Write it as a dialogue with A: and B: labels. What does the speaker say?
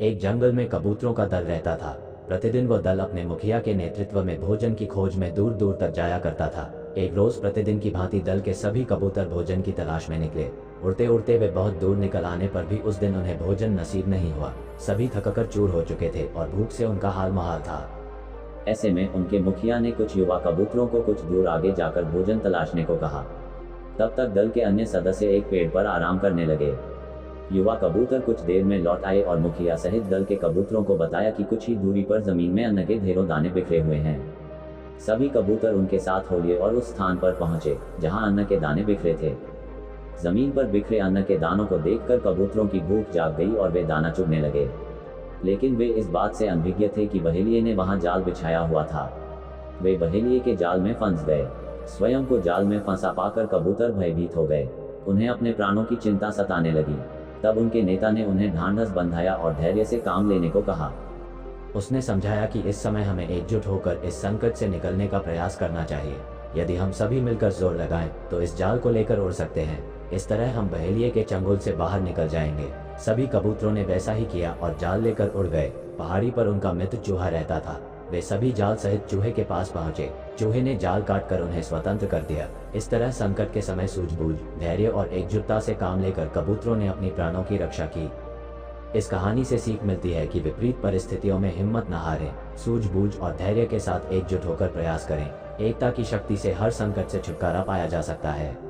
A: एक जंगल में कबूतरों का दल रहता था। प्रतिदिन वो दल अपने मुखिया के नेतृत्व में भोजन की खोज में दूर दूर तक जाया करता था। एक रोज प्रतिदिन की भांति दल के सभी कबूतर भोजन की तलाश में निकले। उड़ते उड़ते वे बहुत दूर निकल आने पर भी उस दिन उन्हें भोजन नसीब नहीं हुआ। सभी थककर चूर हो चुके थे और भूख से उनका हाल मुहाल था।
B: ऐसे में उनके मुखिया ने कुछ युवा कबूतरों को कुछ दूर आगे जाकर भोजन तलाशने को कहा। तब तक दल के अन्य सदस्य एक पेड़ पर आराम करने लगे। युवा कबूतर कुछ देर में लौट आए और मुखिया सहित दल के कबूतरों को बताया कि कुछ ही दूरी पर जमीन में अन्न के ढेरों दाने बिखरे हुए हैं। सभी कबूतर उनके साथ हो लिए और उस स्थान पर पहुंचे जहां अन्न के दाने बिखरे थे। जमीन पर बिखरे अन्न के दानों को देखकर कबूतरों की भूख जाग गई और वे दाना चुगने लगे। लेकिन वे इस बात से अनभिज्ञ थे कि बहेलिये ने वहां जाल बिछाया हुआ था। वे बहेलिये के जाल में फंस गए। स्वयं को जाल में फंसा पाकर कबूतर भयभीत हो गए। उन्हें अपने प्राणों की चिंता सताने लगी। तब उनके नेता ने उन्हें ढांढस बंधाया और धैर्य से काम लेने को कहा।
A: उसने समझाया कि इस समय हमें एकजुट होकर इस संकट से निकलने का प्रयास करना चाहिए। यदि हम सभी मिलकर जोर लगाएं तो इस जाल को लेकर उड़ सकते हैं। इस तरह हम बहेलिये के चंगुल से बाहर निकल जाएंगे। सभी कबूतरों ने वैसा ही किया और जाल लेकर उड़ गए। पहाड़ी पर उनका मित्र चूहा रहता था। वे सभी जाल सहित चूहे के पास पहुंचे। चूहे ने जाल काटकर उन्हें स्वतंत्र कर दिया। इस तरह संकट के समय सूझबूझ, धैर्य और एकजुटता से काम लेकर कबूतरों ने अपनी प्राणों की रक्षा की। इस कहानी से सीख मिलती है कि विपरीत परिस्थितियों में हिम्मत न हारें, सूझबूझ और धैर्य के साथ एकजुट होकर प्रयास करें। एकता की शक्ति से हर संकट से छुटकारा पाया जा सकता है।